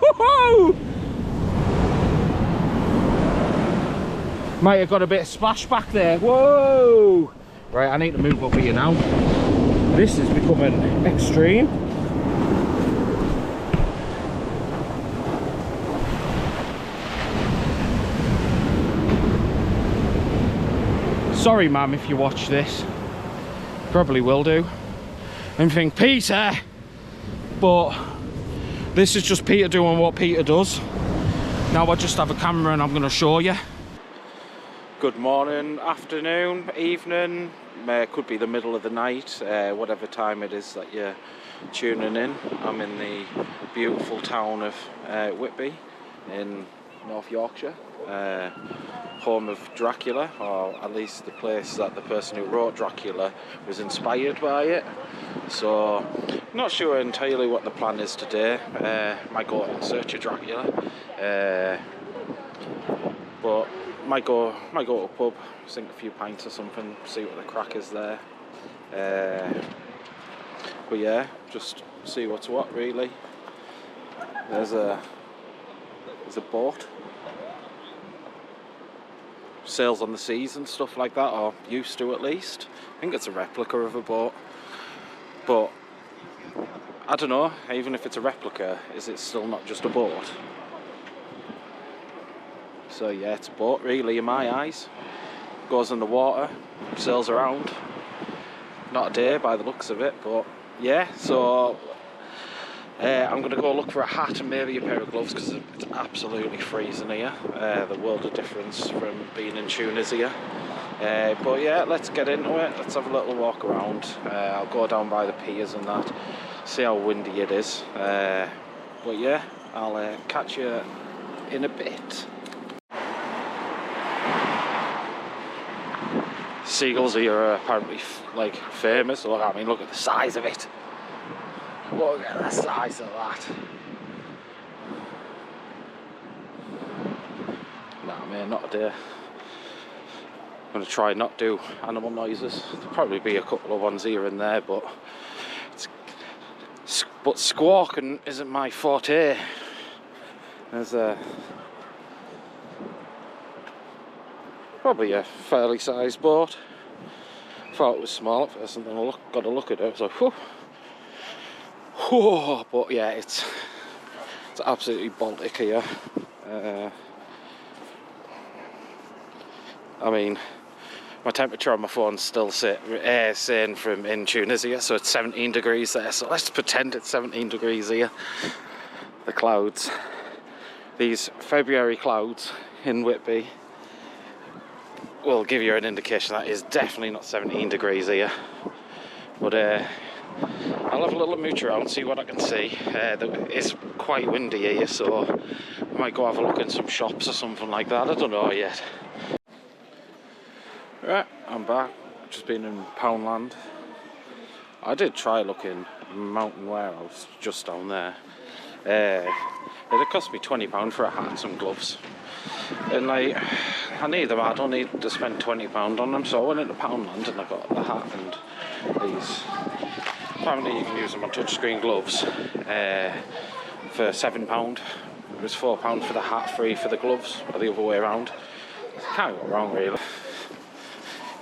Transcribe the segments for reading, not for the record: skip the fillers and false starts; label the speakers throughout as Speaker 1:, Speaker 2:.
Speaker 1: Woo-hoo-hoo! Might have got a bit of splash back there. Whoa! Right, I need to move up here now. This is becoming extreme. Sorry, ma'am, if you watch this. Probably will do. And think, Peter! But this is just Peter doing what Peter does. Now I just have a camera and I'm going to show you. Good morning, afternoon, evening. Could be the middle of the night, whatever time it is that you're tuning in. I'm in the beautiful town of Whitby in North Yorkshire. Home of Dracula, or at least the place that the person who wrote Dracula was inspired by it. So, not sure entirely what the plan is today. Might go in search of Dracula, but might go to a pub, sink a few pints or something, see what the crack is there. But yeah, just see what's what really. There's a boat. Sails on the seas and stuff like that, or used to at least. I think it's a replica of a boat, but I don't know, even if it's a replica, is it still not just a boat? So yeah, it's a boat really in my eyes. Goes in the water, sails around. Not a day by the looks of it, but yeah, so I'm going to go look for a hat and maybe a pair of gloves because it's absolutely freezing here. The world of difference from being in Tunisia. But yeah, let's get into it. Let's have a little walk around. I'll go down by the piers and that, see how windy it is. But yeah, I'll catch you in a bit. Seagulls here are apparently like famous. Look, I mean, look at the size of it. Look at the size of that. Nah, man, not a day. I'm going to try not do animal noises. There'll probably be a couple of ones here and there, but squawking isn't my forte. There's probably a fairly sized boat. Thought it was small at first, and then I got a look at it. I was like, whew. Whoa, but yeah, it's absolutely Baltic here. I mean, my temperature on my phone's still saying from in Tunisia, so it's 17 degrees there. So let's pretend it's 17 degrees here. The clouds, these February clouds in Whitby, will give you an indication that is definitely not 17 degrees here. But I'll have a little mooch around, see what I can see. It's quite windy here, so I might go have a look in some shops or something like that. I don't know yet. Right, I'm back. Just been in Poundland. I did try looking Mountain Warehouse just down there. It cost me £20 for a hat and some gloves. And I need them. I don't need to spend £20 on them, so I went into Poundland and I got the hat and these. Apparently you can use them on touchscreen gloves for £7. It was £4 for the hat, free for the gloves, or the other way around. Can't go wrong really.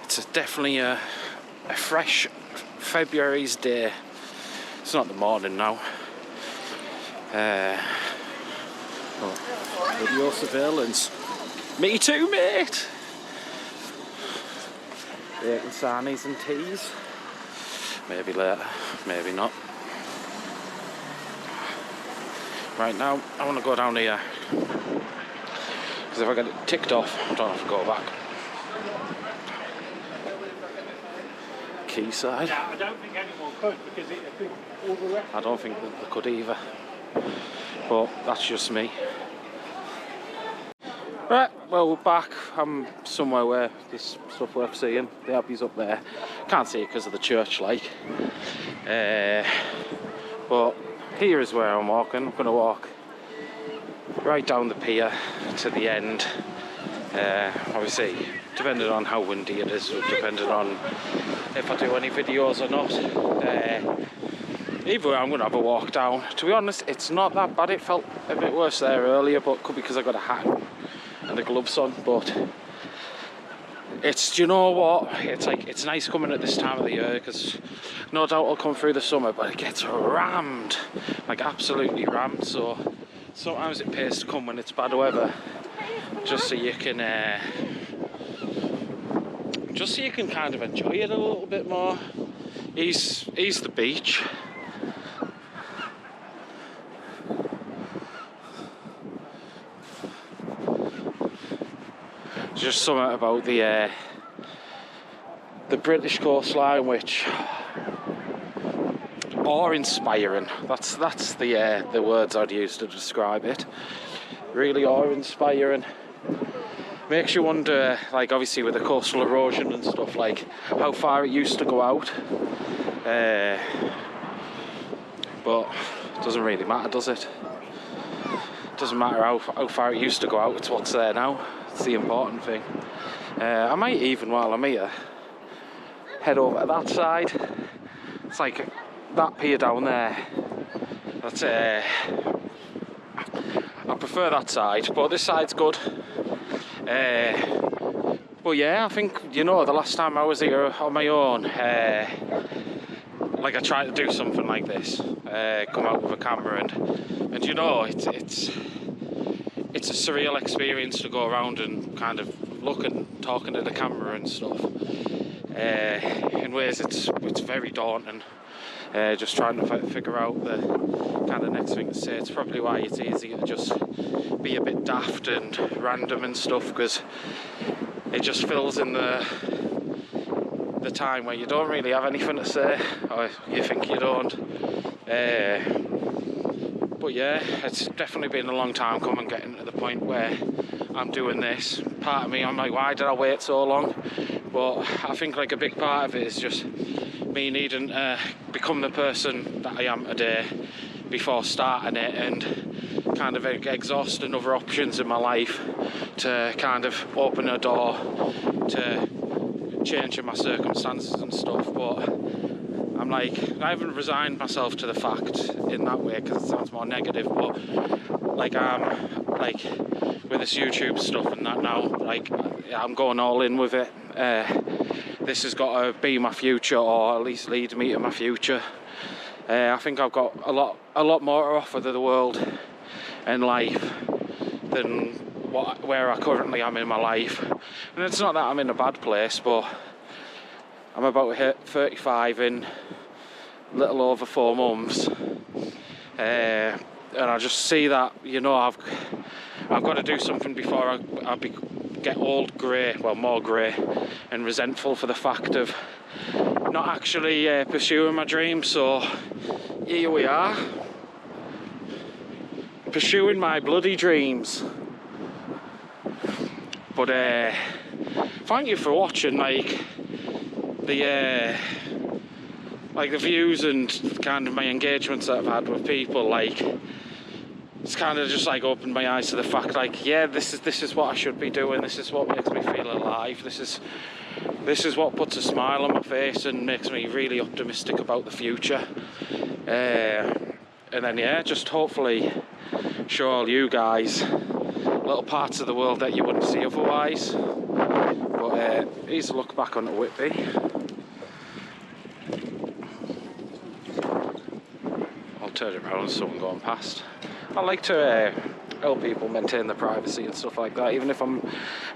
Speaker 1: It's definitely a fresh February's day. It's not the morning now. Video surveillance. Me too, mate. Taking sarnies and teas. Maybe later, maybe not. Right now, I want to go down here. Because if I get it ticked off, I don't have to go back. Quayside.
Speaker 2: Yeah, I don't think anyone could because it could overwrap.
Speaker 1: I don't think that they could either. But that's just me. Right, well we're back. I'm somewhere where there's stuff worth seeing. The Abbey's up there. Can't see it because of the church like. But here is where I'm walking. I'm going to walk right down the pier to the end. Obviously, depending on how windy it is, depending on if I do any videos or not. Either way, I'm going to have a walk down. To be honest, it's not that bad. It felt a bit worse there earlier, but it could be because I got a hat and the gloves on. But it's, do you know what? It's like, it's nice coming at this time of the year because no doubt it'll come through the summer, but it gets rammed, like absolutely rammed. So sometimes it pays to come when it's bad weather, just so you can kind of enjoy it a little bit more. Ease the beach. Just something about the British coastline which awe-inspiring. That's the words I'd use to describe it. Really awe-inspiring. Makes you wonder, like obviously with the coastal erosion and stuff, like how far it used to go out. But it doesn't really matter, does it? It doesn't matter how far it used to go out, it's what's there now. It's the important thing. I might even, while I'm here, head over to that side. It's like that pier down there. That's I prefer that side, but this side's good. But yeah, I think, you know, the last time I was here on my own, like I tried to do something like this, come out with a camera, and you know, it's a surreal experience to go around and kind of look and talking to the camera and stuff. In ways it's very daunting, just trying to figure out the kind of next thing to say. It's probably why it's easy to just be a bit daft and random and stuff, because it just fills in the time where you don't really have anything to say, or you think you don't. But yeah, it's definitely been a long time coming, getting to the point where I'm doing this. Part of me, I'm like, why did I wait so long? But I think like a big part of it is just me needing to become the person that I am today before starting it, and kind of exhausting other options in my life to kind of open a door to changing my circumstances and stuff. But I'm like, I haven't resigned myself to the fact in that way because it sounds more negative, but like I'm like with this YouTube stuff and that now, like I'm going all in with it. This has got to be my future, or at least lead me to my future. I think I've got a lot more to offer to the world and life than where I currently am in my life. And it's not that I'm in a bad place, but I'm about to hit 35 in a little over 4 months, and I just see that, you know, I've got to do something before I get old, grey, well, more grey and resentful for the fact of not actually pursuing my dreams. So here we are, pursuing my bloody dreams. But thank you for watching. Like the views and kind of my engagements that I've had with people, like it's kind of just like opened my eyes to the fact, like, yeah, this is what I should be doing. This is what makes me feel alive. This is what puts a smile on my face and makes me really optimistic about the future. And then yeah, just hopefully show all you guys little parts of the world that you wouldn't see otherwise. But here's a look back onto Whitby. I'll turn it around, someone going past. I like to help people maintain their privacy and stuff like that, even if I'm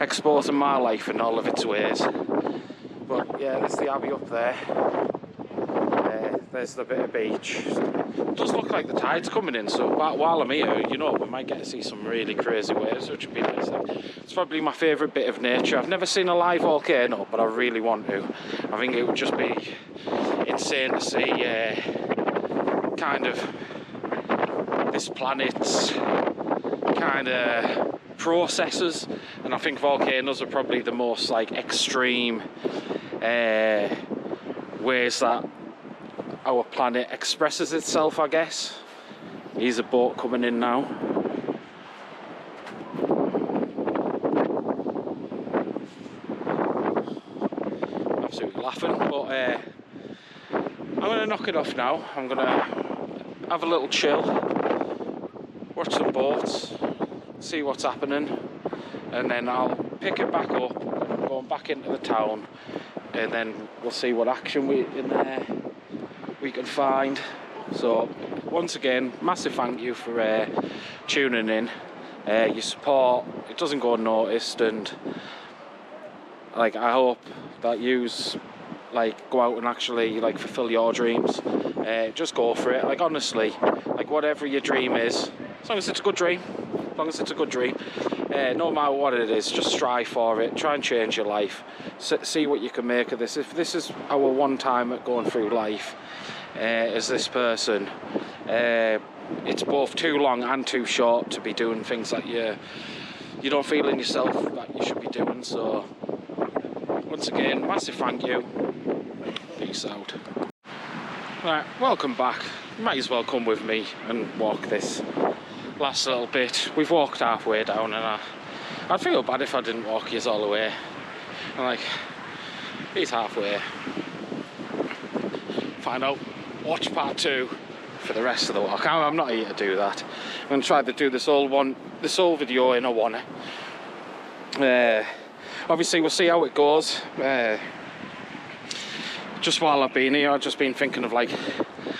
Speaker 1: exposing my life in all of its ways. But yeah, there's the Abbey up there. There's the bit of beach. It does look like the tide's coming in, so while I'm here, you know, we might get to see some really crazy waves, which would be nice. It's probably my favourite bit of nature. I've never seen a live volcano, but I really want to. I think it would just be insane to see kind of this planet's kind of processes, and I think volcanoes are probably the most like extreme ways that our planet expresses itself, I guess. Here's a boat coming in now. Absolutely laughing, but I'm going gonna knock it off now. I'm gonna have a little chill, watch some boats, see what's happening, and then I'll pick it back up. I'm going back into the town, and then we'll see what action we can find. So once again, massive thank you for tuning in. Your support, it doesn't go unnoticed, and like I hope that yous like go out and actually like fulfill your dreams. Just go for it. Like honestly, like whatever your dream is, as long as it's a good dream, no matter what it is, just strive for it. Try and change your life. See what you can make of this. If this is our one time at going through life as this person, it's both too long and too short to be doing things that you don't feel in yourself that you should be doing. So once again, massive thank you. Peace out. Right, welcome back. You might as well come with me and walk this last little bit. We've walked halfway down, and I'd feel bad if I didn't walk you all the way. I'm like, he's halfway. Find out, watch part 2 for the rest of the walk. I'm not here to do that. I'm going to try to do this whole video in a one. Obviously, we'll see how it goes. Just while I've been here, I've just been thinking of like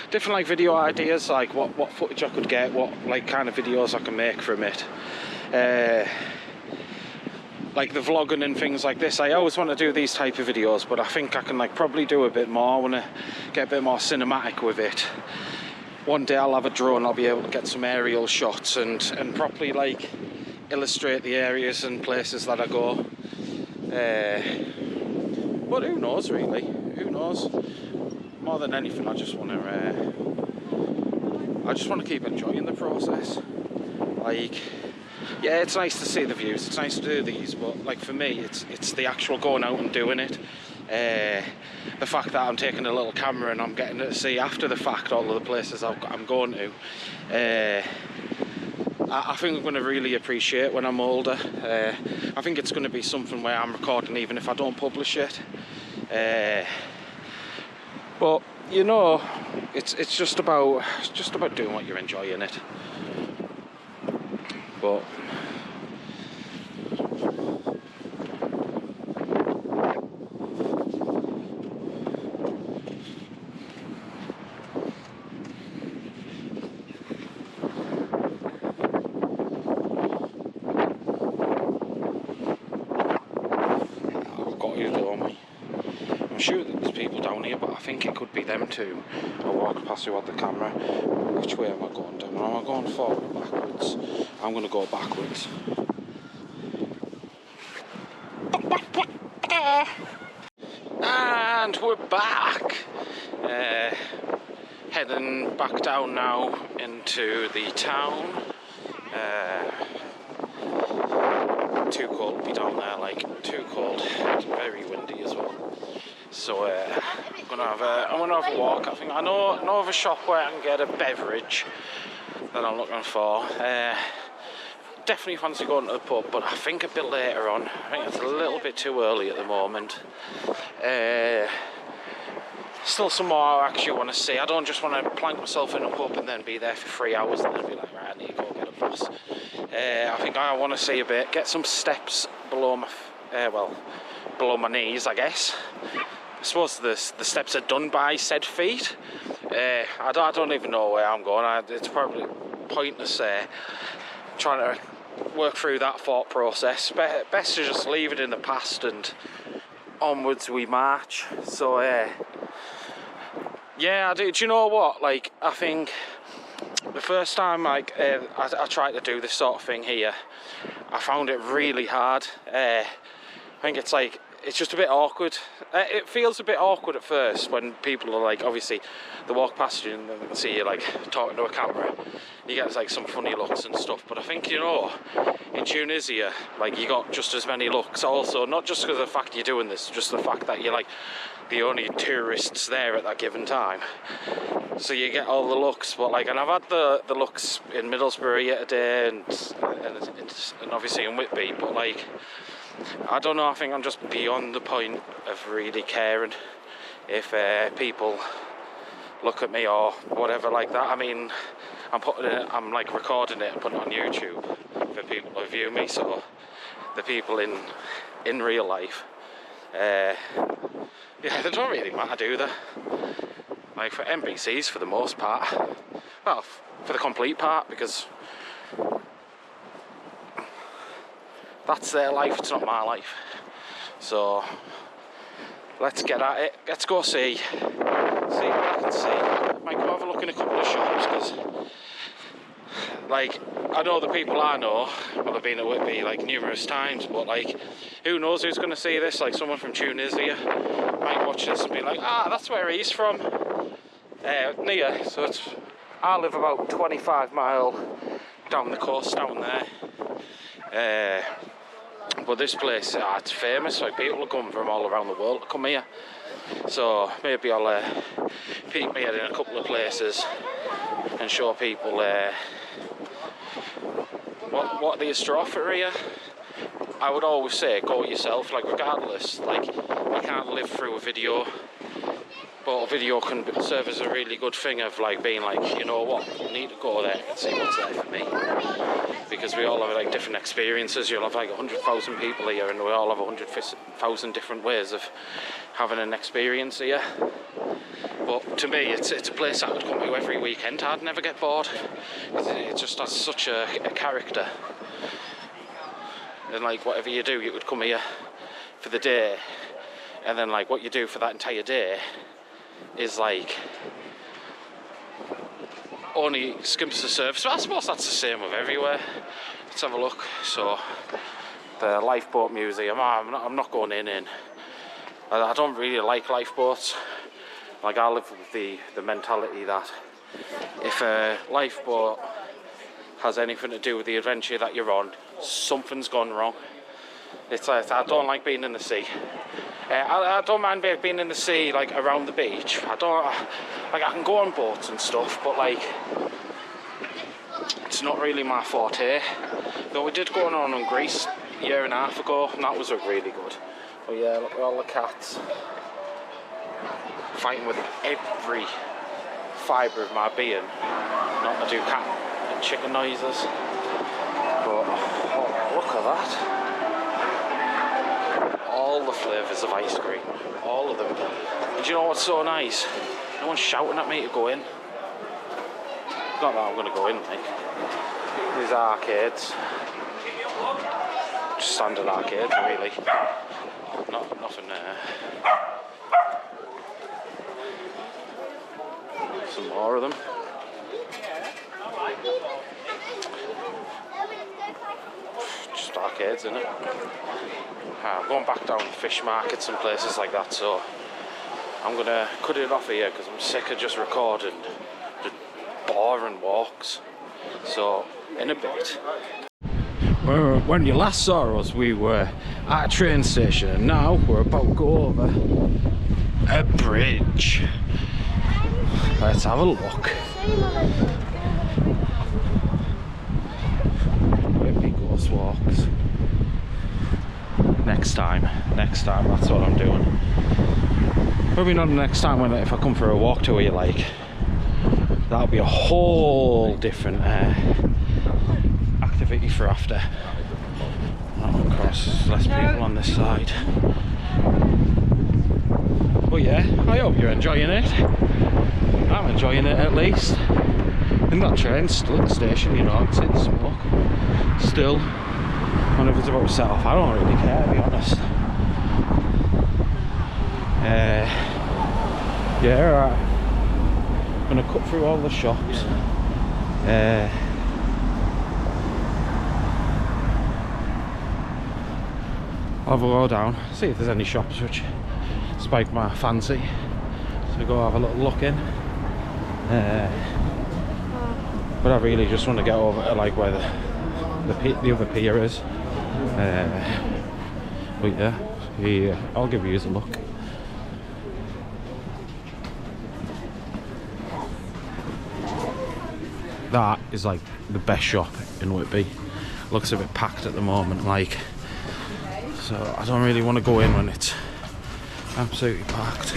Speaker 1: different like video ideas, like what footage I could get, what like kind of videos I can make from it. Like the vlogging and things like this. I always want to do these type of videos, but I think I can like probably do a bit more. I want to get a bit more cinematic with it. One day I'll have a drone, I'll be able to get some aerial shots and properly like illustrate the areas and places that I go. But who knows really? Who knows? More than anything, I just want to keep enjoying the process. Like, yeah, it's nice to see the views, it's nice to do these, but like for me, it's the actual going out and doing it. The fact that I'm taking a little camera and I'm getting to see after the fact all of the places I'm going to. I think I'm going to really appreciate when I'm older. I think it's going to be something where I'm recording even if I don't publish it. But you know, it's just about doing what you're enjoying it. But I'm sure that there's people down here, but I think it could be them too. I walked past who had the camera. Which way am I going down? Am I going forward or backwards? I'm going to go backwards. And we're back. Heading back down now into the town. Too cold to be down there, like too cold. It's very windy as well. So I'm gonna have a walk. I think I know of a shop where I can get a beverage that I'm looking for. Definitely fancy going to the pub, but I think a bit later on. I think it's a little bit too early at the moment. Still some more I actually want to see. I don't just want to plank myself in a pub and then be there for 3 hours and then be like, right, I need to go get a bus. I think I want to see a bit, get some steps below my, below my knees, I guess. I suppose the steps are done by said feet. I don't even know where I'm going. It's probably pointless trying to work through that thought process. Best to just leave it in the past and onwards we march. So yeah, do you know what? Like, I think the first time I tried to do this sort of thing here, I found it really hard. I think it's just a bit awkward. It feels a bit awkward at first when people are like, obviously, they walk past you and they see you like talking to a camera. You get like some funny looks and stuff. But I think, you know, in Tunisia, like you got just as many looks. Also, not just because of the fact you're doing this, just the fact that you're like the only tourists there at that given time. So you get all the looks. But like, and I've had the looks in Middlesbrough yet today, and obviously in Whitby. But like, I don't know, I think I'm just beyond the point of really caring if people look at me or whatever like that. I mean, I'm like recording it and putting it on YouTube for people to view me, so the people in real life, yeah, they don't really matter, do they? Like for NPCs for the most part, well, for the complete part, because that's their life, it's not my life. So let's get at it. Let's go see what I can see. Might go have a look in a couple of shops, because like I know the people I know, well, I've been at Whitby like numerous times, but like who knows who's going to see this? Like someone from Tunisia might watch this and be like, ah, that's where he's from, near. So I live about 25 mile down the coast down there. But this place, it's famous. Like people are coming from all around the world to come here. So maybe I'll peek my head in a couple of places and show people what there is to offer here. I would always say go yourself, like regardless, like you can't live through a video, but a video can serve as a really good thing of like being like, you know what, I need to go there and see what's there for me, because we all have like different experiences. You'll have like 100,000 people here and we all have 100,000 different ways of having an experience here. But to me, it's a place I would come to every weekend. I'd never get bored. It just has such a character. And like whatever you do, you would come here for the day, and then like what you do for that entire day is like only skims the surface. So I suppose that's the same with everywhere. Let's have a look. So the lifeboat museum, I'm not going in. I don't really like lifeboats. Like I live with the mentality that if a lifeboat has anything to do with the adventure that you're on, something's gone wrong. It's like, I don't like being in the sea. I don't mind being in the sea, like around the beach. I can go on boats and stuff, but like it's not really my forte. Though we did go on Greece a year and a half ago, and that was really good. But yeah, look at all the cats. Fighting with every fibre of my being not to do cat and chicken noises. But oh, look at that. All the flavours of ice cream, all of them. And do you know what's so nice? No one's shouting at me to go in. Not that I'm going to go in, like. These arcades. Just standard arcades, really. Nothing there. Some more of them. Just arcades, isn't it? I'm going back down to fish markets and places like that, so I'm gonna cut it off here because I'm sick of just recording just boring walks. So in a bit. When you last saw us, we were at a train station, and now we're about to go over a bridge. Let's have a look. Whitby Ghost Walks. Next time, that's what I'm doing. Probably not the next time if I come for a walk to where you like. That'll be a whole different activity for after. Oh, of course, there's less people on this side. But yeah, I hope you're enjoying it. I'm enjoying it at least. In that train station, you know, it's in smoke. Still, whenever it's about to set off, I don't really care, to be honest. Yeah, alright. I'm gonna cut through all the shops. I'll go down, see if there's any shops which spike my fancy. So go have a little look in. But I really just want to get over to like where the other pier is. But yeah, I'll give you a look. That is like the best shop in Whitby. Looks a bit packed at the moment, like, so I don't really want to go in when it's absolutely packed.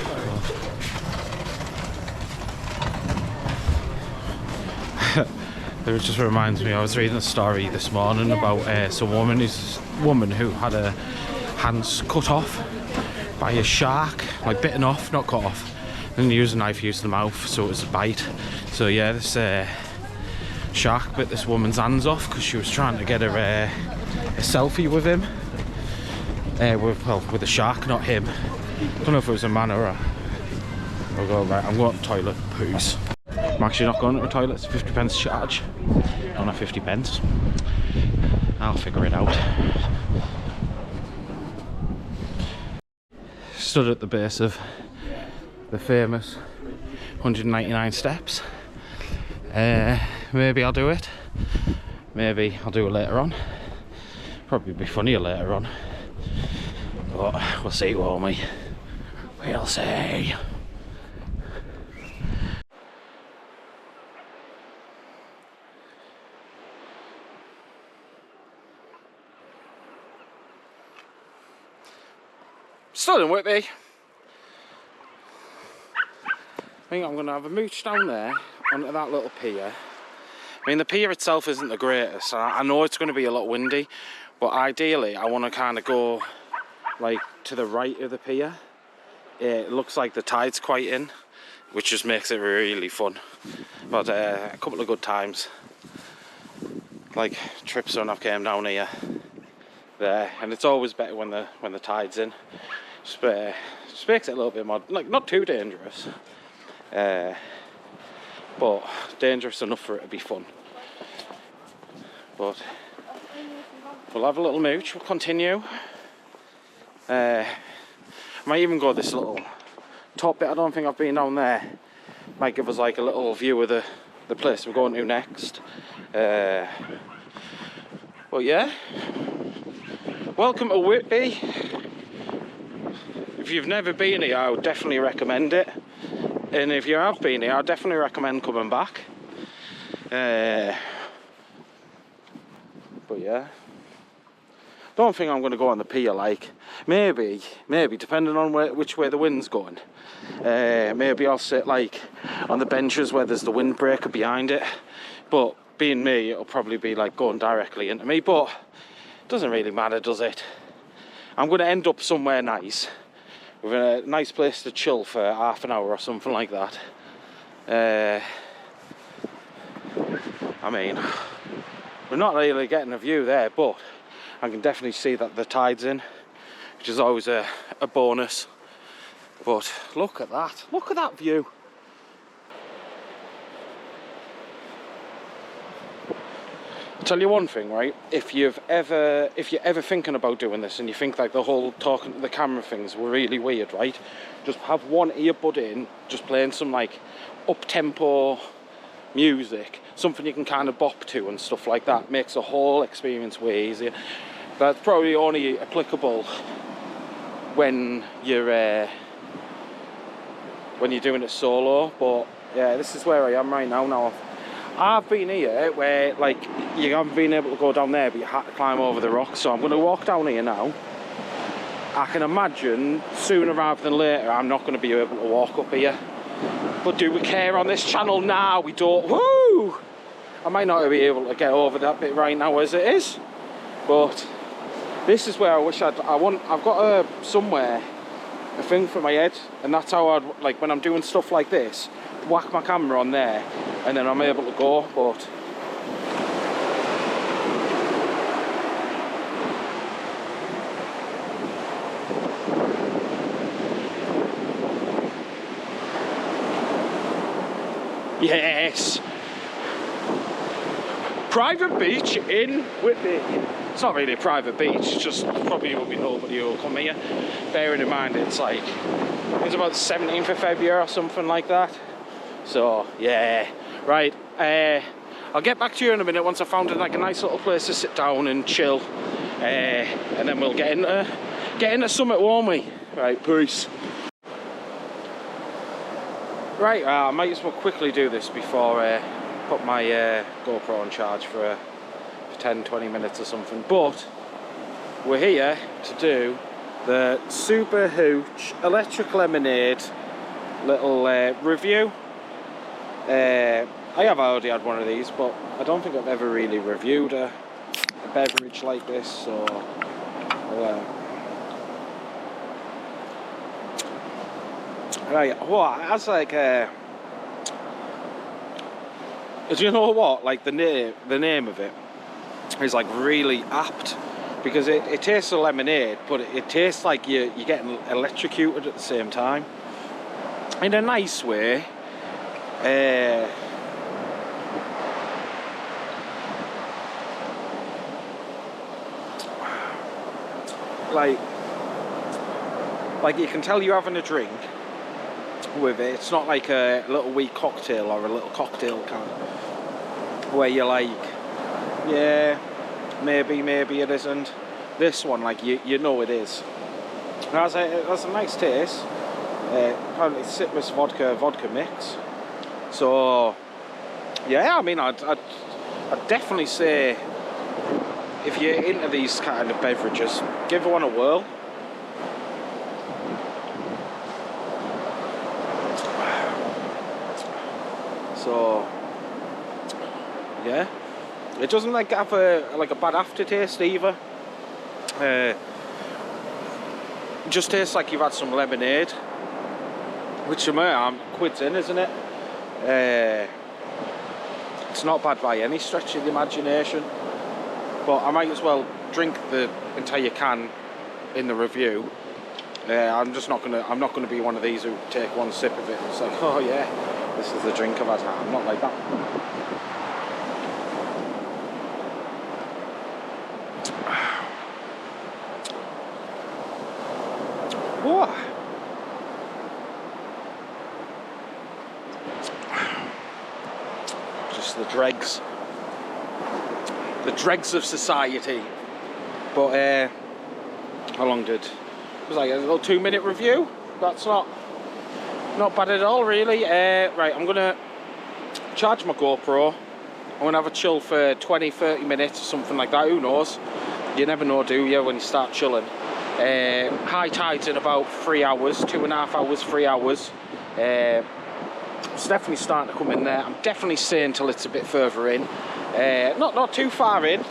Speaker 1: It just reminds me, I was reading a story this morning about some woman who had her hands cut off by a shark, like bitten off, not cut off. Didn't use a knife, used the mouth, so it was a bite. So yeah, this shark bit this woman's hands off because she was trying to get her a selfie with him. With the shark, not him. Don't know if it was a man or a... Right, I'm going to the toilet, poos. I'm actually not going to the toilet, it's a 50 pence charge. Not a 50 pence. I'll figure it out. Stood at the base of the famous 199 steps. Maybe I'll do it. Maybe I'll do it later on. Probably be funnier later on. But we'll see, won't we? We'll see. Still in Whitby. I think I'm going to have a mooch down there onto that little pier. I mean, the pier itself isn't the greatest. I know it's going to be a lot windy, but ideally I want to kind of go like to the right of the pier. It looks like the tide's quite in, which just makes it really fun. But a couple of good times, like trips when I've came down here there, and it's always better when the tide's in. Just makes it a little bit more, like, not too dangerous, but dangerous enough for it to be fun. But we'll have a little mooch, we'll continue. I might even go this little top bit. I don't think I've been down there. Might give us like a little view of the place we're going to next. But yeah, welcome to Whitby. If you've never been here, I would definitely recommend it. And if you have been here, I definitely recommend coming back. But yeah, don't think I'm going to go on the pier. Like maybe depending on which way the wind's going, maybe I'll sit like on the benches where there's the windbreaker behind it. But being me, it'll probably be like going directly into me, but it doesn't really matter, does it? I'm going to end up somewhere nice, with a nice place to chill for half an hour or something like that. I mean, we're not really getting a view there, but I can definitely see that the tide's in, which is always a bonus. But look at that view. I'll tell you one thing, right? If you're ever thinking about doing this and you think like the whole talking to the camera things were really weird, right? Just have one earbud in, just playing some like up-tempo music, something you can kind of bop to and stuff like that. Makes the whole experience way easier. That's probably only applicable when you're doing it solo. But yeah, this is where I am right now. I've been here where like you haven't been able to go down there, but you had to climb over the rocks. So I'm going to walk down here now. I can imagine sooner rather than later I'm not going to be able to walk up here. But do we care on this channel? Nah, we don't. Woo! I might not be able to get over that bit right now as it is, but this is where I wish I've got somewhere, a thing for my head, and that's how I'd, like when I'm doing stuff like this, whack my camera on there, and then I'm able to go. But yes, private beach in Whitby. It's not really a private beach, it's just probably will be nobody who will come here. Bearing in mind it's about the 17th of February or something like that. So yeah, right. I'll get back to you in a minute once I've found like a nice little place to sit down and chill, and then we'll get into summit, won't we? Right, peace. Right, I might as well quickly do this before put my GoPro on charge for 10-20 minutes or something. But we're here to do the Super Hooch Electric Lemonade little review. I have already had one of these, but I don't think I've ever really reviewed a beverage like this, so right, well, that's like do you know what, like the name of it is like really apt, because it tastes of lemonade, but it tastes like you're getting electrocuted at the same time, in a nice way. Like you can tell you're having a drink with it. It's not like a little wee cocktail or a little cocktail can where you're like, yeah, maybe it isn't. This one, like you know it is. It has a nice taste. Apparently citrus vodka mix. So yeah, I mean, I'd definitely say, if you're into these kind of beverages, give one a whirl. So yeah, it doesn't like have a bad aftertaste either. It just tastes like you've had some lemonade, which to me, I'm quids in, isn't it? It's not bad by any stretch of the imagination, but I might as well drink the entire can in the review. I'm not gonna be one of these who take one sip of it and it's like, oh yeah, this is the drink I've had. I'm not like that. Whoa. Just the dregs of society. But how long did it was like a little 2-minute review? That's not bad at all, really. Right, I'm gonna charge my GoPro. I'm gonna have a chill for 20-30 minutes or something like that. Who knows? You never know, do you, when you start chilling. High tide's in about 3 hours, 2.5 hours, 3 hours. It's definitely starting to come in there. I'm definitely staying till it's a bit further in. Not too far in.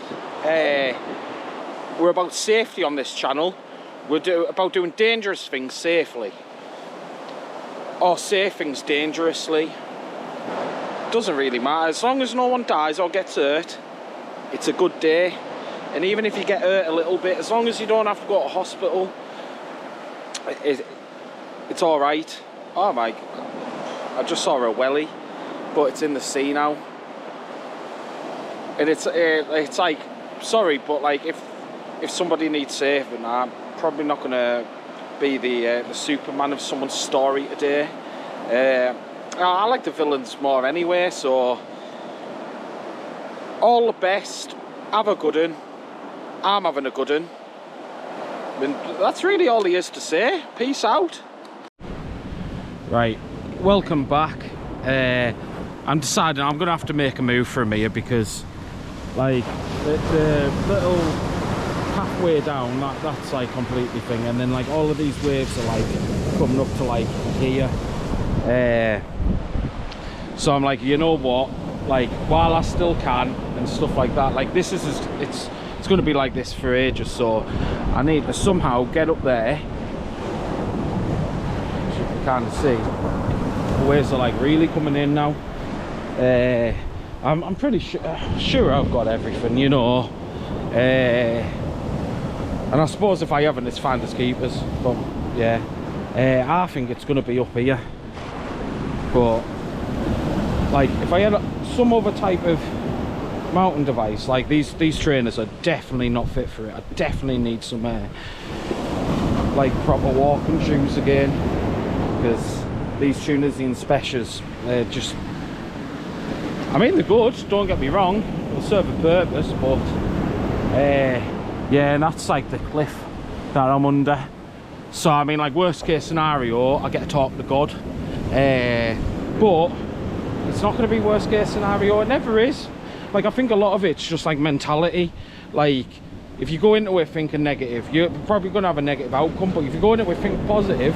Speaker 1: We're about safety on this channel. We're about doing dangerous things safely, or say things dangerously. Doesn't really matter, as long as no one dies or gets hurt. It's a good day. And even if you get hurt a little bit, as long as you don't have to go to hospital, it's all right. Oh my God, I just saw a welly, but it's in the sea now. And it's like, sorry, but like if somebody needs saving, I'm probably not gonna be the Superman of someone's story today. I like the villains more anyway, so all the best. Have a good one. I'm having a good one. And that's really all there is to say. Peace out. Right, welcome back. I'm deciding I'm gonna have to make a move from here, because like the little halfway down, that's like completely thing, and then like all of these waves are like coming up to like here. So I'm like, you know what, like while I still can and stuff like that, like this is it's going to be like this for ages, so I need to somehow get up there. As you can kind of see, the waves are like really coming in now. I'm pretty sure I've got everything, you know. And I suppose if I haven't, it's finders keepers. But yeah, I think it's going to be up here. But like, if I had some other type of mountain device, like these trainers are definitely not fit for it. I definitely need some like proper walking shoes again, because these Tunisian specials, they're just, I mean, they're good, don't get me wrong, they'll serve a purpose, but yeah, and that's like the cliff that I'm under. So I mean, like worst case scenario, I get to talk to God, but it's not going to be worst case scenario. It never is. Like, I think a lot of it's just like mentality. Like, if you go into it thinking negative, you're probably going to have a negative outcome. But if you go into it thinking positive,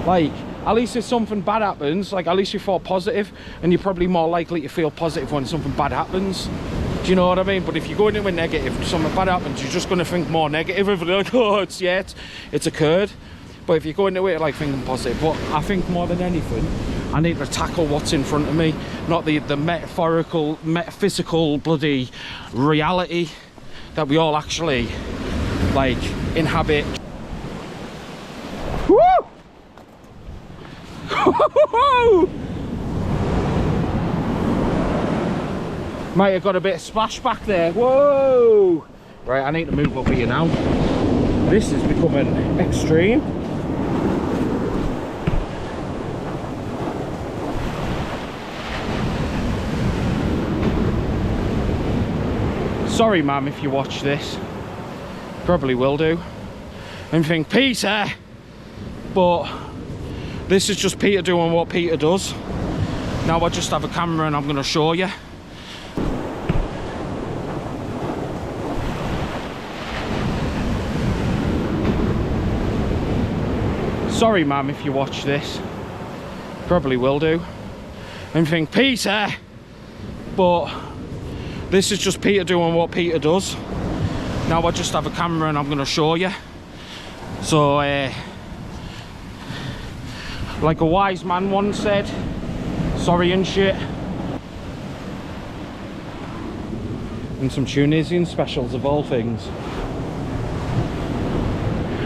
Speaker 1: like, at least if something bad happens, like at least you feel positive, and you're probably more likely to feel positive when something bad happens. Do you know what I mean? But if you go into a negative, something bad happens, you're just going to think more negative. If you're like, oh, it's occurred. But if you go into it like thinking positive, but I think more than anything, I need to tackle what's in front of me, not the metaphorical, metaphysical bloody reality that we all actually like inhabit. Woo! Might have got a bit of splash back there. Whoa! Right, I need to move up here now. This is becoming extreme. Sorry, ma'am, if you watch this. Probably will do. And think, Peter! But this is just Peter doing what Peter does. Now I just have a camera and I'm going to show you. Sorry, ma'am, if you watch this. Probably will do. And think, Peter! But this is just Peter doing what Peter does. Now I just have a camera and I'm going to show you. So, like a wise man once said, sorry and shit. And some Tunisian specials of all things.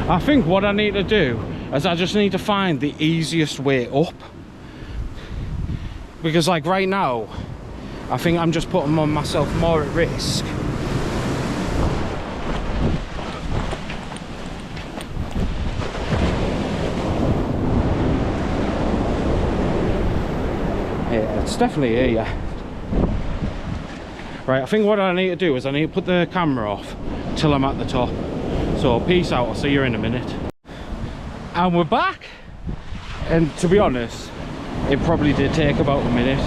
Speaker 1: I think what I need to do is I just need to find the easiest way up. Because like right now, I think I'm just putting myself more at risk. Yeah, it's definitely here, yeah. Right, I think what I need to do is I need to put the camera off till I'm at the top. So peace out, I'll see you in a minute. And we're back. And to be honest, it probably did take about a minute.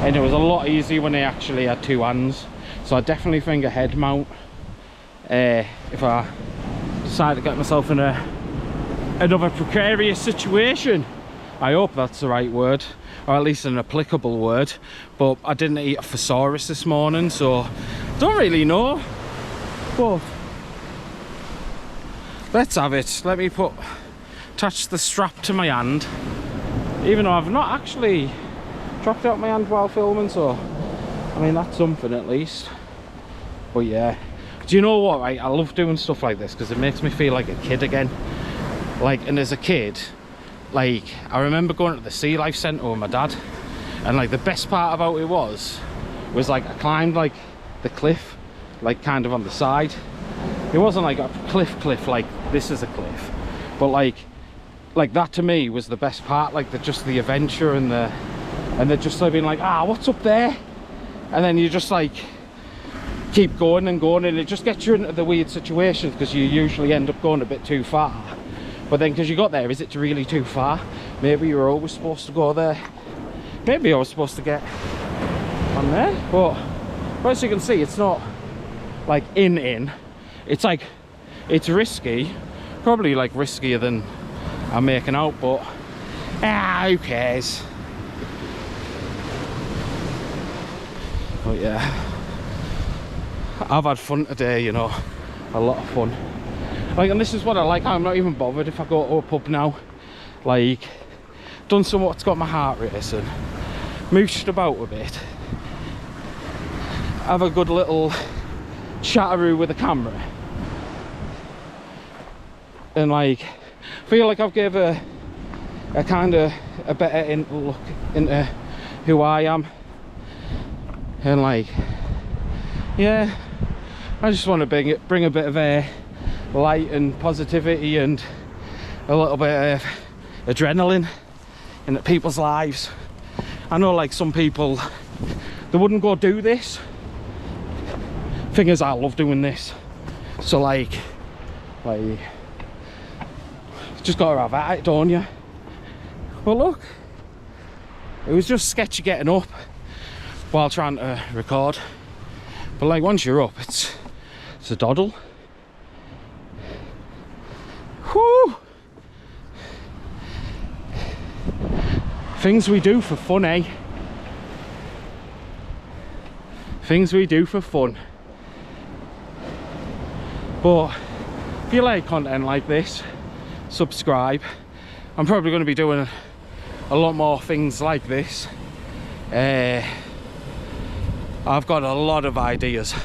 Speaker 1: And it was a lot easier when I actually had two hands. So I definitely think a head mount, if I decide to get myself in another precarious situation. I hope that's the right word, or at least an applicable word. But I didn't eat a thesaurus this morning, so don't really know. But let's have it. Let me attach the strap to my hand, even though I've not actually dropped out my hand while filming, so I mean that's something at least. But yeah, do you know what, right? I love doing stuff like this because it makes me feel like a kid again. Like, and as a kid, like I remember going to the Sea Life Centre with my dad, and like the best part about it was like I climbed like the cliff, like kind of on the side. It wasn't like a cliff like this is a cliff, but like that to me was the best part. Like just the adventure and they're just like being like, ah, what's up there? And then you just like keep going and going, and it just gets you into the weird situations because you usually end up going a bit too far. But then because you got there, is it really too far? Maybe you were always supposed to go there. Maybe I was supposed to get on there. But as you can see, it's not like in. It's like, it's risky. Probably like riskier than I'm making out, but who cares? But yeah, I've had fun today, you know, a lot of fun. Like, and this is what I like. I'm not even bothered if I go to a pub now. Like, done some what's got my heart racing, mooshed about a bit, have a good little chatteroo with the camera, and like feel like I've gave a kind of a better look into who I am. And like, yeah, I just want to bring a bit of light and positivity and a little bit of adrenaline into people's lives. I know like some people, they wouldn't go do this. Thing is, I love doing this. So like just gotta have at it, don't you? But look, it was just sketchy getting up while trying to record. But like once you're up, it's a doddle. Whoo! Things we do for fun, eh? Things we do for fun. But if you like content like this, subscribe. I'm probably going to be doing a lot more things like this. I've got a lot of ideas.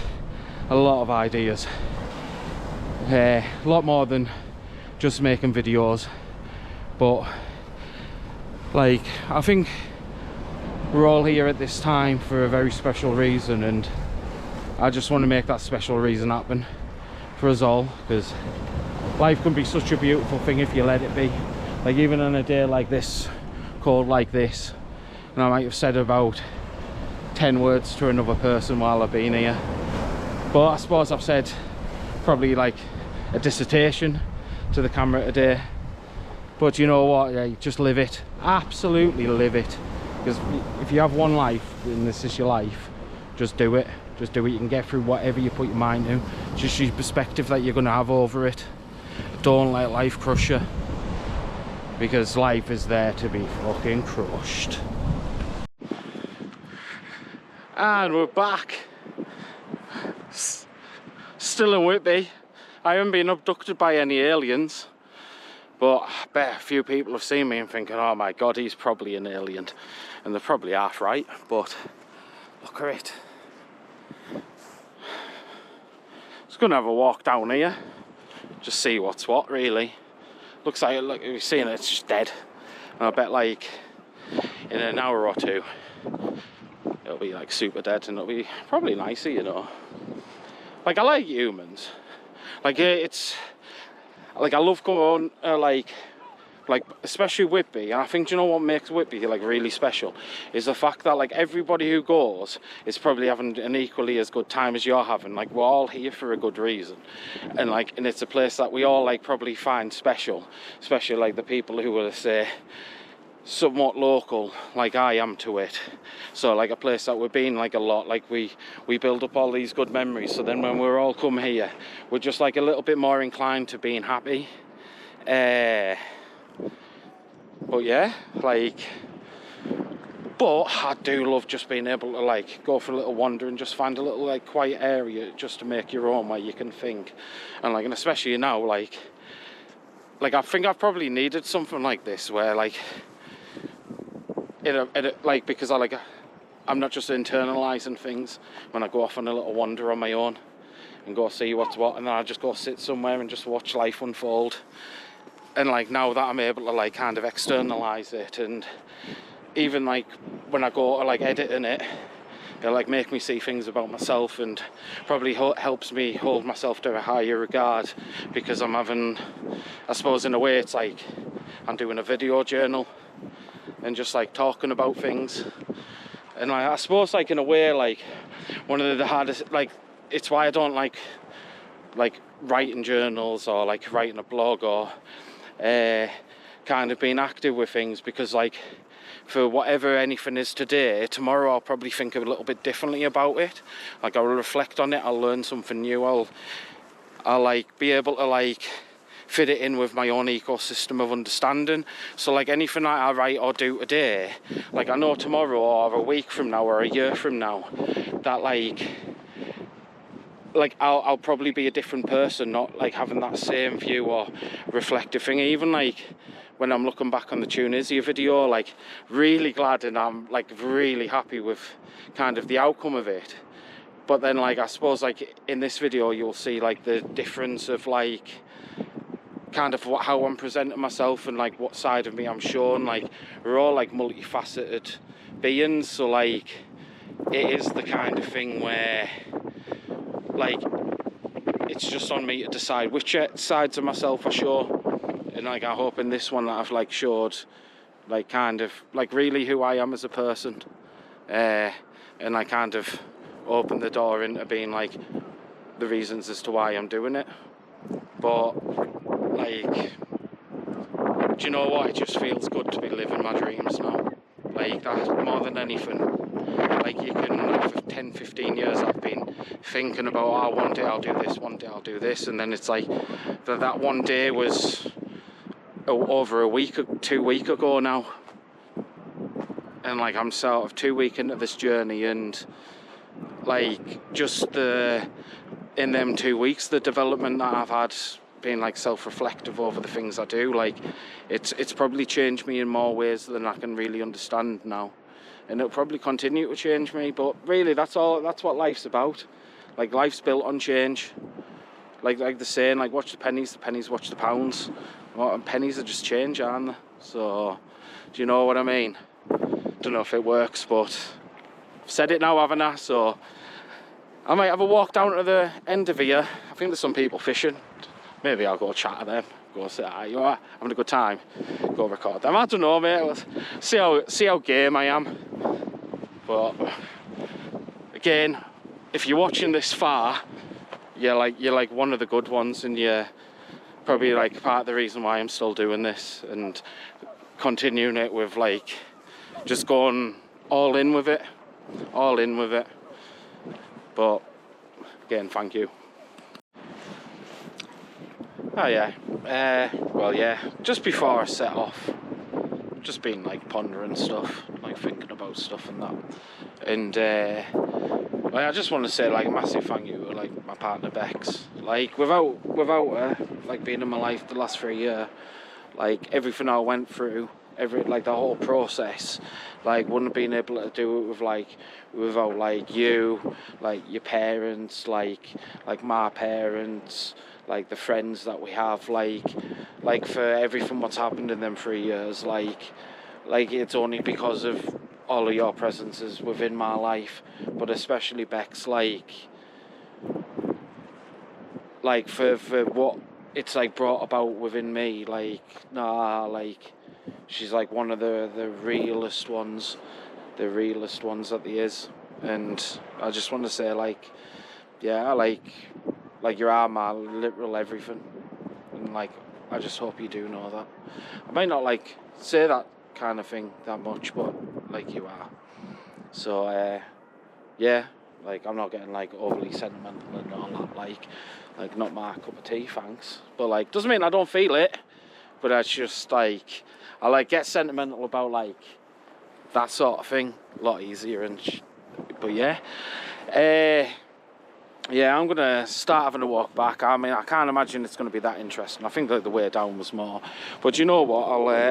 Speaker 1: A lot more than just making videos. But like, I think we're all here at this time for a very special reason, and I just want to make that special reason happen for us all, because life can be such a beautiful thing if you let it be. Like, even on a day like this, cold like this, and I might have said about 10 words to another person while I've been here, but I suppose I've said probably like a dissertation to the camera today. But you know what, yeah, just live it, absolutely live it, because if you have one life and this is your life, just do it. Just do it. You can get through whatever you put your mind to. Just your perspective that you're going to have over it. Don't let life crush you, because life is there to be fucking crushed. And we're back. Still in Whitby. I haven't been abducted by any aliens, but I bet a few people have seen me and thinking, oh my god, he's probably an alien. And they're probably half right, but look at it. Just gonna have a walk down here, just see what's what, really. Looks like, look, you've seen it, it's just dead. And I bet like in an hour or two it'll be like super dead, and it'll be probably nicer, you know. Like, I like humans. Like, it's like, I love going like especially Whitby, and I think, do you know what makes Whitby like really special is the fact that like everybody who goes is probably having an equally as good time as you're having. Like, we're all here for a good reason, and like, and it's a place that we all like probably find special, especially like the people who will say somewhat local, like I am to it. So like a place that we've been like a lot, like we build up all these good memories, so then when we're all come here, we're just like a little bit more inclined to being happy. But yeah, like, but I do love just being able to like go for a little wander and just find a little like quiet area just to make your own, where you can think. And like, and especially now, like I think I've probably needed something like this, where like like, because I'm not just internalizing things when I go off on a little wander on my own and go see what's what, and then I just go sit somewhere and just watch life unfold. And like, now that I'm able to like kind of externalize it, and even like when I go to like editing it, it'll like make me see things about myself, and probably helps me hold myself to a higher regard, because I'm having, I suppose in a way it's like I'm doing a video journal and just like talking about things. And I suppose like in a way, like one of the hardest, like, it's why I don't like writing journals or like writing a blog or kind of being active with things, because like, for whatever anything is today, tomorrow I'll probably think a little bit differently about it. Like, I'll reflect on it, I'll learn something new, I'll like be able to like fit it in with my own ecosystem of understanding. So like, anything that I write or do today, like, I know tomorrow or a week from now or a year from now that like I'll probably be a different person, not like having that same view or reflective thing. Even like when I'm looking back on the Tunisia video, like really glad, and I'm like really happy with kind of the outcome of it. But then like, I suppose like in this video you'll see like the difference of like kind of how I'm presenting myself and like what side of me I'm showing. Like, we're all like multifaceted beings, so like it is the kind of thing where like it's just on me to decide which sides of myself I show. And like, I hope in this one that I've like showed like kind of like really who I am as a person, and I kind of opened the door into being like the reasons as to why I'm doing it. But like, do you know what, it just feels good to be living my dreams now. Like, that more than anything. Like, you can, like, for 10-15 years I've been thinking about, oh, one day I'll do this, one day I'll do this, and then it's like that one day was over a week, 2 weeks ago now. and like I'm sort of 2 weeks into this journey, and like just in them 2 weeks, the development that I've had, being like self-reflective over the things I do, like it's probably changed me in more ways than I can really understand now, and it'll probably continue to change me. But really, that's what life's about. Like, life's built on change. Like the saying, like, watch the pennies watch the pounds. Well, and pennies are just change, aren't they? So, do you know what I mean? Don't know if it works, but I've said it now, haven't I? So I might have a walk down to the end of here. I think there's some people fishing. Maybe I'll go chat to them. Go say, "Hi, you alright? Having a good time?" Go record them. I don't know, mate. We'll see how game I am. But again, if you're watching this far, you're like one of the good ones, and you're probably like part of the reason why I'm still doing this and continuing it with like just going all in with it. But again, thank you. Oh yeah, well yeah, just before I set off, just been like pondering stuff, like thinking about stuff and that, and I just want to say like a massive thank you to like my partner Bex. Like without her like being in my life the last 3 years, like everything I went through, like the whole process, like wouldn't have been able to do it without like you, like your parents, like my parents, like the friends that we have, like for everything what's happened in them 3 years, like it's only because of all of your presences within my life, but especially Bex, like for what it's like brought about within me, like she's like one of the realest ones that there is, and I just want to say like, yeah, like you are my literal everything, and like I just hope you do know that. I might not like say that kind of thing that much, but like you are. So yeah, like I'm not getting like overly sentimental and all that, like not my cup of tea, thanks, but like doesn't mean I don't feel it, but it's just like I like get sentimental about like that sort of thing a lot easier, and but yeah, yeah, I'm gonna start having a walk back. I mean, I can't imagine it's gonna be that interesting. I think like the way down was more, but you know what?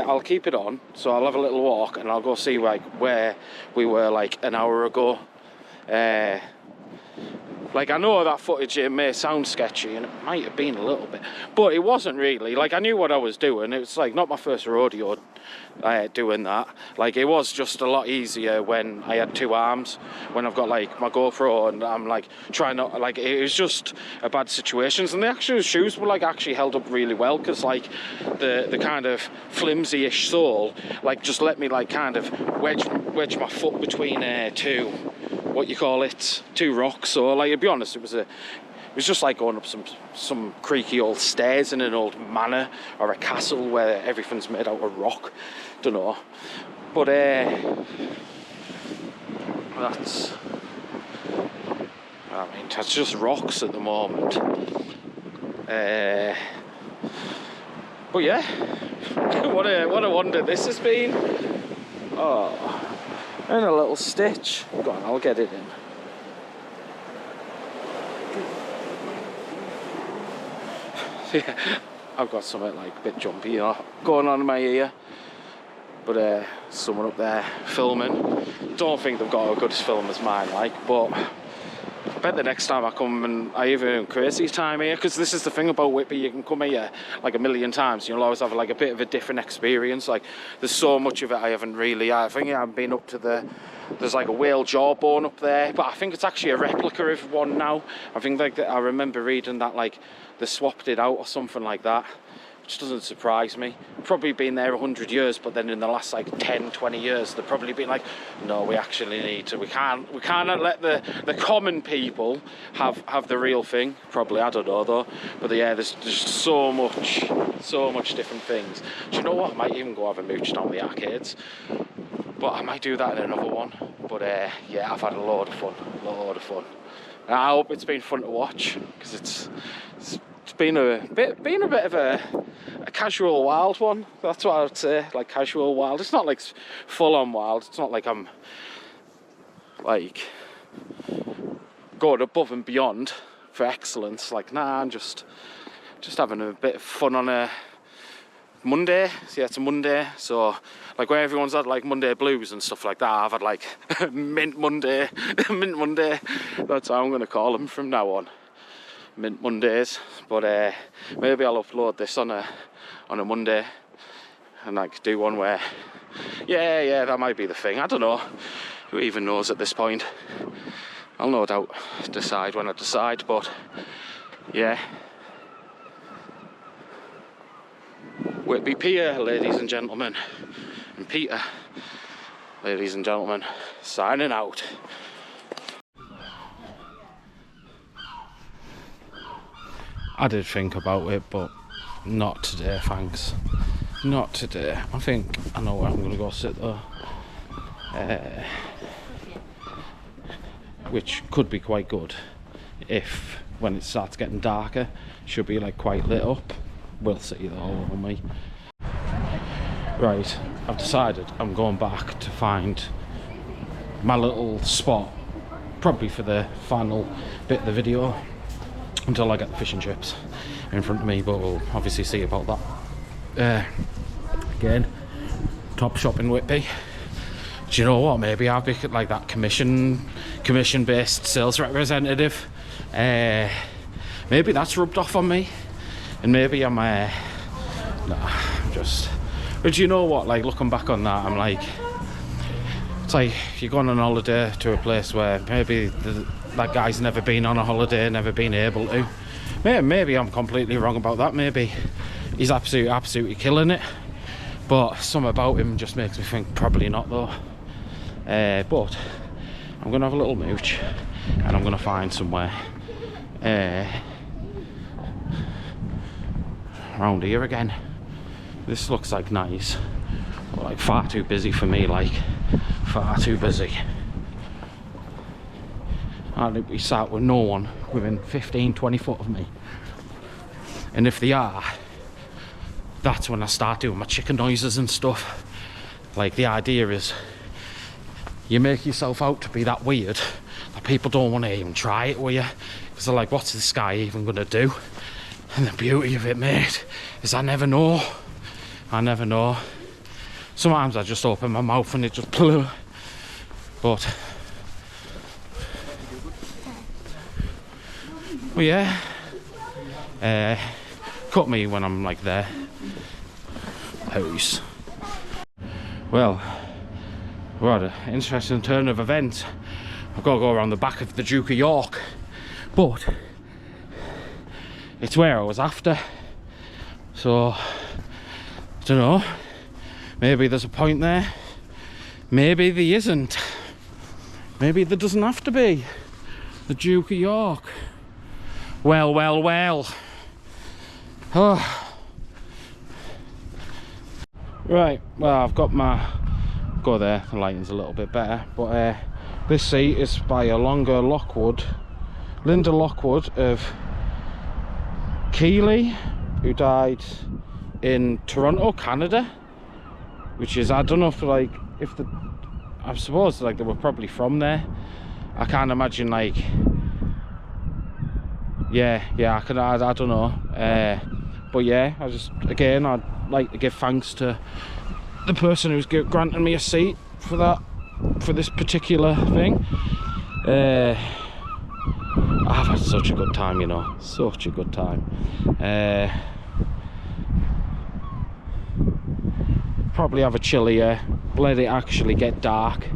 Speaker 1: I'll keep it on. So I'll have a little walk, and I'll go see like where we were like an hour ago. Like I know that footage, it may sound sketchy, and it might have been a little bit, but it wasn't really. Like I knew what I was doing. It was like not my first rodeo doing that. Like it was just a lot easier when I had two arms, when I've got like my GoPro and I'm like trying not, like it was just a bad situations, and the actual shoes were like actually held up really well, because like the kind of flimsy-ish sole like just let me like kind of wedge my foot between two, what you call it, two rocks. So like to be honest, it was just like going up some creaky old stairs in an old manor or a castle where everything's made out of rock. Don't know, but that's just rocks at the moment. But yeah, what a wonder this has been. Oh, and a little stitch. Go on, I'll get it in. Yeah, I've got something like a bit jumpy, you know, going on in my ear. But someone up there filming. Don't think they've got a good film as mine, like, but I bet the next time I come and I even crazy time here, because this is the thing about Whitby, you can come here like a million times, you'll always have like a bit of a different experience. Like there's so much of it I haven't really, I think I haven't been up to there's like a whale jawbone up there, but I think it's actually a replica of one now. I think like I remember reading that like they swapped it out or something like that, which doesn't surprise me. Probably been there 100 years, but then in the last like 10-20 years they've probably been like, no, we actually need to, we can't let the common people have the real thing. Probably, I don't know though, but yeah, there's so much different things. Do you know what, I might even go have a mooch down the arcades, but I might do that in another one. But yeah, I've had a load of fun. And I hope it's been fun to watch, because it's been a bit of a casual wild one. That's what I would say, like casual wild. It's not like full on wild. It's not like I'm like going above and beyond for excellence. Like, nah, I'm just having a bit of fun on a Monday. So yeah, it's a Monday, so like where everyone's had like Monday blues and stuff like that, I've had like mint Monday. Mint Monday, that's how I'm gonna call them from now on, mint Mondays. But maybe I'll upload this on a Monday and like do one where yeah, that might be the thing. I don't know, who even knows at this point. I'll no doubt decide when I decide, but yeah. Whitby Pier, ladies and gentlemen, and Peter, ladies and gentlemen, signing out. I did think about it, but not today, thanks. Not today. I think I know where I'm going to go sit though. Which could be quite good if, when it starts getting darker, should be like quite lit up. We'll see though, won't we? Right, I've decided I'm going back to find my little spot, probably for the final bit of the video, until I get the fish and chips in front of me, but we'll obviously see about that. Again, top shop in Whitby. Do you know what, maybe I'll be like that commission-based sales representative. Maybe that's rubbed off on me, and maybe I'm but you know what, like looking back on that, I'm like, it's like you're going on holiday to a place where maybe that guy's never been on a holiday, never been able to. Maybe I'm completely wrong about that. Maybe he's absolutely killing it, but something about him just makes me think probably not though. But I'm gonna have a little mooch and I'm gonna find somewhere around here again. This looks like nice, but like far too busy for me, like far too busy. I'd be sat with no one within 15-20 foot of me, and if they are, that's when I start doing my chicken noises and stuff. Like, the idea is you make yourself out to be that weird that people don't want to even try it with you, because they're like, what's this guy even gonna do? And the beauty of it, mate, is I never know. Sometimes I just open my mouth and it just plur. But well, yeah, cut me when I'm like there. Peace. Well, what an interesting turn of events. I've got to go around the back of the Duke of York, but it's where I was after. So I don't know, maybe there's a point there, maybe there isn't, maybe there doesn't have to be. The Duke of York. Well. Oh. Right, well, I've got my, go there, the lighting's a little bit better, but this seat is by a Linda Lockwood of Keeley, who died in Toronto, Canada, which is, I don't know if I suppose like they were probably from there. I can't imagine, like, yeah, I don't know, but yeah, I'd like to give thanks to the person who's granted me a seat for this particular thing. I've had such a good time, you know, such a good time. Probably have a chill here, let it actually get dark,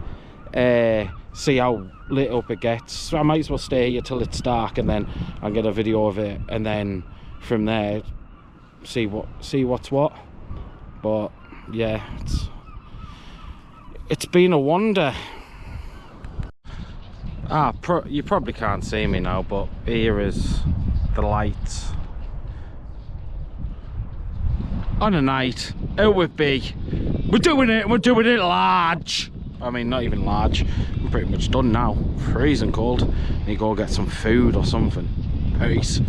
Speaker 1: see how lit up it gets. So I might as well stay here till it's dark, and then I'll get a video of it, and then from there see what's what. But yeah, it's been a wonder. You probably can't see me now, but here is the lights on a night out with B. We're doing it large. I mean, not even large, I'm pretty much done now. Freezing cold. Need to go get some food or something. Peace.